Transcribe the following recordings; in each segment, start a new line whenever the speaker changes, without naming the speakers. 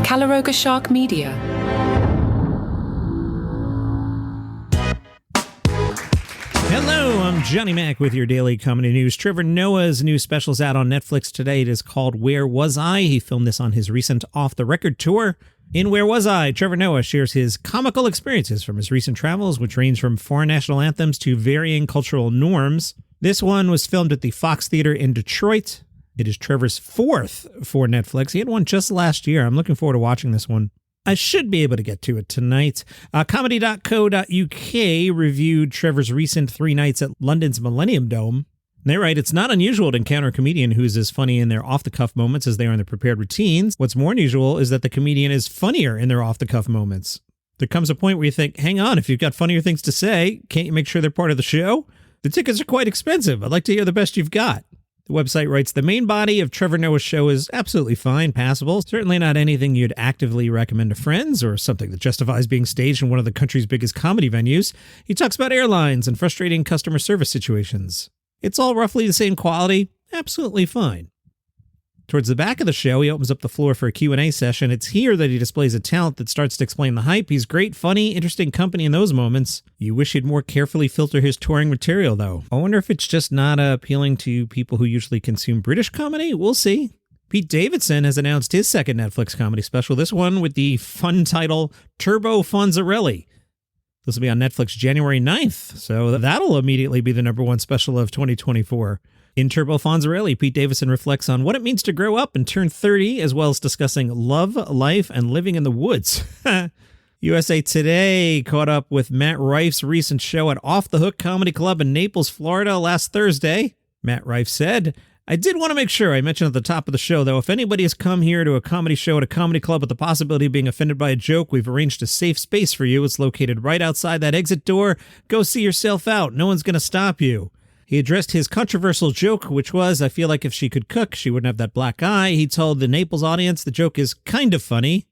Calaroga Shark Media.
Hello, I'm Johnny Mac with your daily comedy news. Trevor Noah's new special's out on Netflix today. It is called Where Was I? He filmed this on his recent Off the Record tour. In Where Was I?, Trevor Noah shares his comical experiences from his recent travels, which range from foreign national anthems to varying cultural norms. This one was filmed at the Fox Theater in Detroit. It is Trevor's fourth for Netflix. He had one just last year. I'm looking forward to watching this one. I should be able to get to it tonight. Comedy.co.uk reviewed Trevor's recent 3 nights at London's Millennium Dome. They write, it's not unusual to encounter a comedian who's as funny in their off-the-cuff moments as they are in their prepared routines. What's more unusual is that the comedian is funnier in their off-the-cuff moments. There comes a point where you think, hang on, if you've got funnier things to say, can't you make sure they're part of the show? The tickets are quite expensive. I'd like to hear the best you've got. The website writes, the main body of Trevor Noah's show is absolutely fine, passable. Certainly not anything you'd actively recommend to friends or something that justifies being staged in one of the country's biggest comedy venues. He talks about airlines and frustrating customer service situations. It's all roughly the same quality, absolutely fine. Towards the back of the show, he opens up the floor for a Q&A session. It's here that he displays a talent that starts to explain the hype. He's great, funny, interesting company in those moments. You wish he'd more carefully filter his touring material, though. I wonder if it's just not appealing to people who usually consume British comedy? We'll see. Pete Davidson has announced his second Netflix comedy special, this one with the fun title Turbo Fonzarelli. This will be on Netflix January 9th, so that'll immediately be the #1 special of 2024. In Turbo Fonzarelli, Pete Davidson reflects on what it means to grow up and turn 30, as well as discussing love, life, and living in the woods. USA Today caught up with Matt Rife's recent show at Off the Hook Comedy Club in Naples, Florida last Thursday. Matt Rife said, I did want to make sure I mentioned at the top of the show, though, if anybody has come here to a comedy show at a comedy club with the possibility of being offended by a joke, we've arranged a safe space for you. It's located right outside that exit door. Go see yourself out. No one's going to stop you. He addressed his controversial joke, which was, I feel like if she could cook, she wouldn't have that black eye. He told the Naples audience the joke is kind of funny,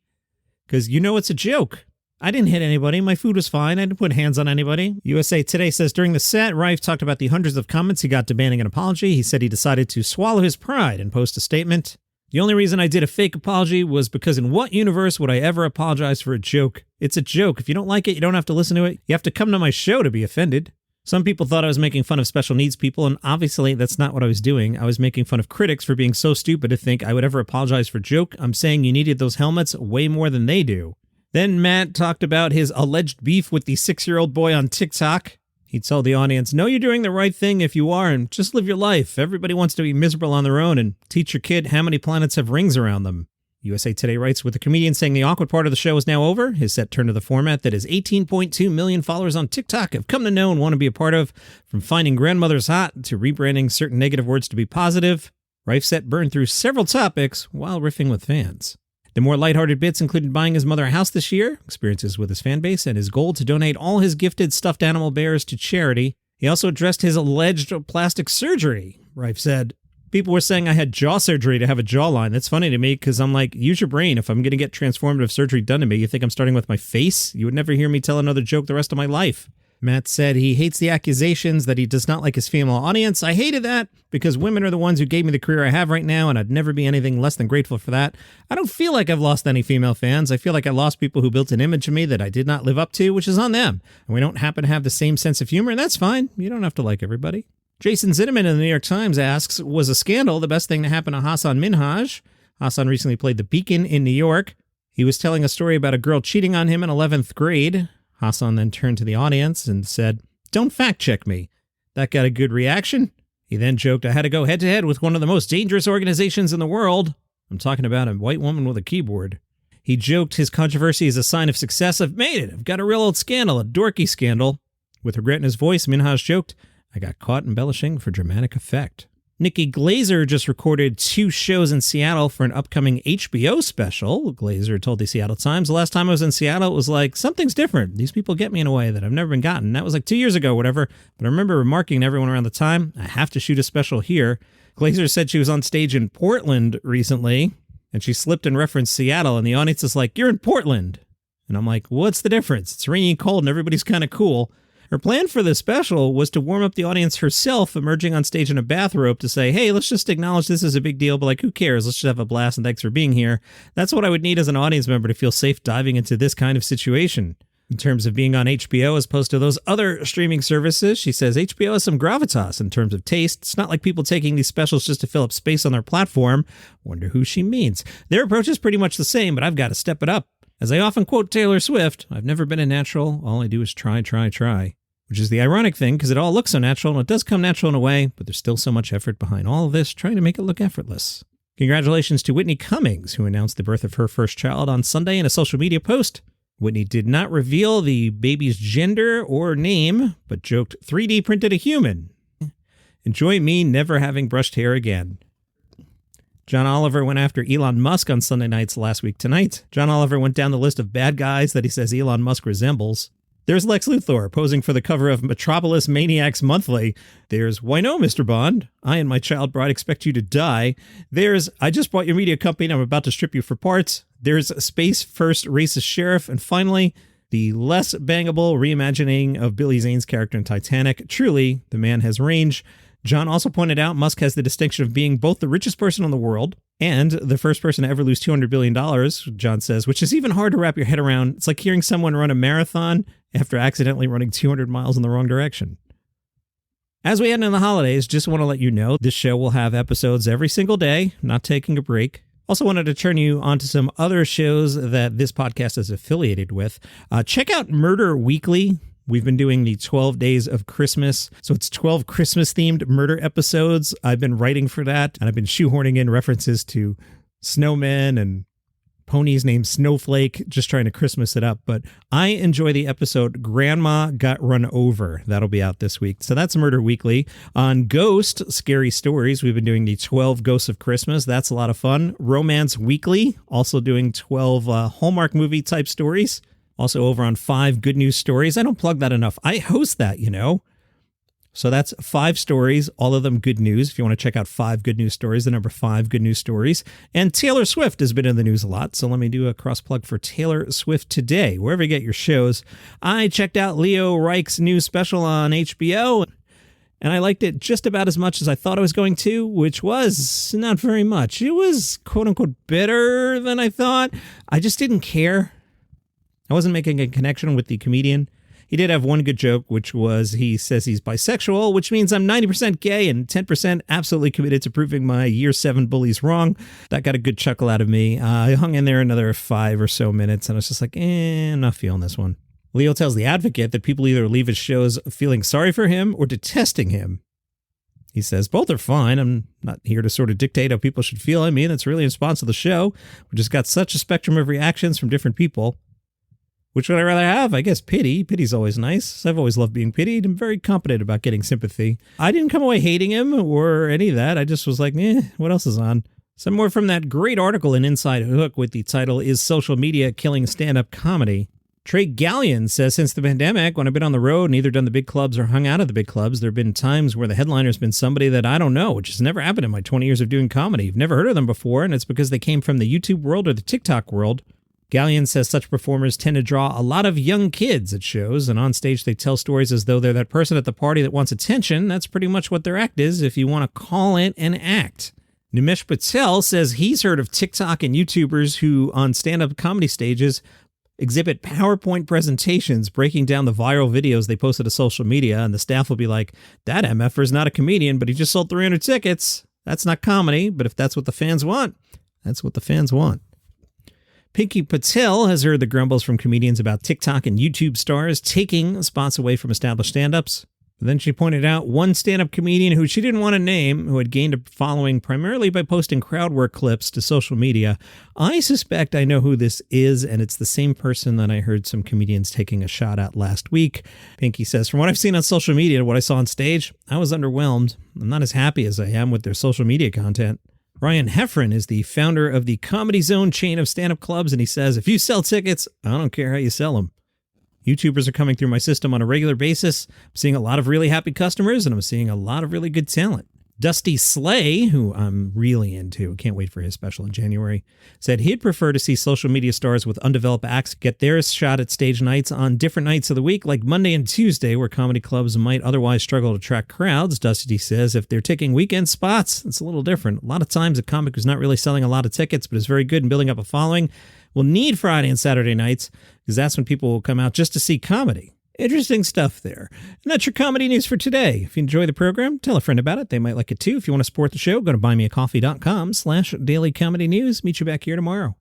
because you know it's a joke. I didn't hit anybody. My food was fine. I didn't put hands on anybody. USA Today says during the set, Rife talked about the hundreds of comments he got demanding an apology. He said he decided to swallow his pride and post a statement. The only reason I did a fake apology was because in what universe would I ever apologize for a joke? It's a joke. If you don't like it, you don't have to listen to it. You have to come to my show to be offended. Some people thought I was making fun of special needs people, and obviously that's not what I was doing. I was making fun of critics for being so stupid to think I would ever apologize for a joke. I'm saying you needed those helmets way more than they do. Then Matt talked about his alleged beef with the 6-year-old boy on TikTok. He told the audience, know you're doing the right thing if you are, and just live your life. Everybody wants to be miserable on their own, and teach your kid how many planets have rings around them. USA Today writes, with the comedian saying the awkward part of the show is now over, his set turned to the format that his 18.2 million followers on TikTok have come to know and want to be a part of, from finding grandmothers hot to rebranding certain negative words to be positive. Rife's set burned through several topics while riffing with fans. The more lighthearted bits included buying his mother a house this year, experiences with his fan base, and his goal to donate all his gifted stuffed animal bears to charity. He also addressed his alleged plastic surgery. Rife said, people were saying I had jaw surgery to have a jawline. That's funny to me because I'm like, use your brain. If I'm going to get transformative surgery done to me, you think I'm starting with my face? You would never hear me tell another joke the rest of my life. Matt said he hates the accusations that he does not like his female audience. I hated that because women are the ones who gave me the career I have right now, and I'd never be anything less than grateful for that. I don't feel like I've lost any female fans. I feel like I lost people who built an image of me that I did not live up to, which is on them. And we don't happen to have the same sense of humor, and that's fine. You don't have to like everybody. Jason Zinnemann in the New York Times asks, was a scandal the best thing to happen to Hassan Minhaj? Hassan recently played the Beacon in New York. He was telling a story about a girl cheating on him in 11th grade. Hassan then turned to the audience and said, don't fact-check me. That got a good reaction. He then joked, I had to go head-to-head with one of the most dangerous organizations in the world. I'm talking about a white woman with a keyboard. He joked his controversy is a sign of success. I've made it. I've got a real old scandal, a dorky scandal. With regret in his voice, Minhaj joked, I got caught embellishing for dramatic effect. Nikki Glazer just recorded 2 shows in Seattle for an upcoming HBO special. Glazer told the Seattle Times, the last time I was in Seattle, it was like, something's different. These people get me in a way that I've never been gotten. That was like 2 years ago, whatever. But I remember remarking to everyone around the time, I have to shoot a special here. Glazer said she was on stage in Portland recently, and she slipped and referenced Seattle, and the audience is like, you're in Portland. And I'm like, what's the difference? It's rainy and cold, and everybody's kind of cool. Her plan for the special was to warm up the audience herself, emerging on stage in a bathrobe to say, hey, let's just acknowledge this is a big deal, but like, who cares? Let's just have a blast and thanks for being here. That's what I would need as an audience member to feel safe diving into this kind of situation. In terms of being on HBO as opposed to those other streaming services, she says HBO has some gravitas in terms of taste. It's not like people taking these specials just to fill up space on their platform. Wonder who she means. Their approach is pretty much the same, but I've got to step it up. As I often quote Taylor Swift, I've never been a natural. All I do is try. Which is the ironic thing, because it all looks so natural, and it does come natural in a way, but there's still so much effort behind all of this, trying to make it look effortless. Congratulations to Whitney Cummings, who announced the birth of her first child on Sunday in a social media post. Whitney did not reveal the baby's gender or name, but joked 3D printed a human. Enjoy me never having brushed hair again. John Oliver went after Elon Musk on Sunday nights last week tonight. John Oliver went down the list of bad guys that he says Elon Musk resembles. There's Lex Luthor posing for the cover of Metropolis Maniacs Monthly. There's, why no, Mr. Bond? I and my child bride expect you to die. There's, I just bought your media company and I'm about to strip you for parts. There's Space First Racist Sheriff. And finally, the less bangable reimagining of Billy Zane's character in Titanic. Truly, the man has range. John also pointed out Musk has the distinction of being both the richest person in the world and the first person to ever lose $200 billion, John says, which is even hard to wrap your head around. It's like hearing someone run a marathon after accidentally running 200 miles in the wrong direction. As we head into the holidays, just want to let you know this show will have episodes every single day, not taking a break. Also wanted to turn you on to some other shows that this podcast is affiliated with. Check out Murder Weekly. We've been doing the 12 Days of Christmas. So it's 12 Christmas-themed murder episodes. I've been writing for that, and I've been shoehorning in references to snowmen and ponies named Snowflake, just trying to Christmas it up. But I enjoy the episode Grandma Got Run Over. That'll be out this week. So that's Murder Weekly. On Ghost Scary Stories, we've been doing the 12 Ghosts of Christmas. That's a lot of fun. Romance Weekly, also doing 12 Hallmark movie type stories. Also over on 5 Good News Stories. I don't plug that enough. I host that, you know. So that's 5 stories, all of them good news. If you want to check out 5 Good News Stories, the number 5 Good News Stories. And Taylor Swift has been in the news a lot, so let me do a cross plug for Taylor Swift today. Wherever you get your shows, I checked out Leo Reich's new special on HBO, and I liked it just about as much as I thought I was going to, which was not very much. It was quote-unquote better than I thought. I just didn't care. I wasn't making a connection with the comedian. He did have one good joke, which was he says he's bisexual, which means I'm 90% gay and 10% absolutely committed to proving my year 7 bullies wrong. That got a good chuckle out of me. I hung in there another 5 or so minutes, and I was just like, I'm not feeling this one. Leo tells The Advocate that people either leave his shows feeling sorry for him or detesting him. He says, both are fine. I'm not here to sort of dictate how people should feel. I mean, that's really in response to the show, which has got such a spectrum of reactions from different people. Which would I rather have? I guess pity. Pity's always nice. I've always loved being pitied. I'm very competent about getting sympathy. I didn't come away hating him or any of that. I just was like, what else is on? Some more from that great article in Inside Hook with the title, Is Social Media Killing Stand-Up Comedy? Trey Gallion says, since the pandemic, when I've been on the road and either done the big clubs or hung out at the big clubs, there have been times where the headliner's been somebody that I don't know, which has never happened in my 20 years of doing comedy. You've never heard of them before, and it's because they came from the YouTube world or the TikTok world. Gallion says such performers tend to draw a lot of young kids at shows, and on stage they tell stories as though they're that person at the party that wants attention. That's pretty much what their act is, if you want to call it an act. Nimesh Patel says he's heard of TikTok and YouTubers who, on stand-up comedy stages, exhibit PowerPoint presentations breaking down the viral videos they posted to social media, and the staff will be like, that MFer's not a comedian, but he just sold 300 tickets. That's not comedy, but if that's what the fans want, that's what the fans want. Pinky Patel has heard the grumbles from comedians about TikTok and YouTube stars taking spots away from established stand-ups. Then she pointed out one stand-up comedian who she didn't want to name, who had gained a following primarily by posting crowd work clips to social media. I suspect I know who this is, and it's the same person that I heard some comedians taking a shot at last week. Pinky says, from what I've seen on social media and what I saw on stage, I was underwhelmed. I'm not as happy as I am with their social media content. Ryan Heffron is the founder of the Comedy Zone chain of stand-up clubs, and he says, if you sell tickets, I don't care how you sell them. YouTubers are coming through my system on a regular basis. I'm seeing a lot of really happy customers, and I'm seeing a lot of really good talent. Dusty Slay, who I'm really into, can't wait for his special in January, said he'd prefer to see social media stars with undeveloped acts get their shot at stage nights on different nights of the week, like Monday and Tuesday, where comedy clubs might otherwise struggle to attract crowds. Dusty says if they're taking weekend spots, it's a little different. A lot of times a comic who's not really selling a lot of tickets, but is very good in building up a following, will need Friday and Saturday nights, because that's when people will come out just to see comedy. Interesting stuff there. And that's your comedy news for today. If you enjoy the program, tell a friend about it. They might like it too. If you want to support the show, go to buymeacoffee.com/dailycomedynews. Meet you back here tomorrow.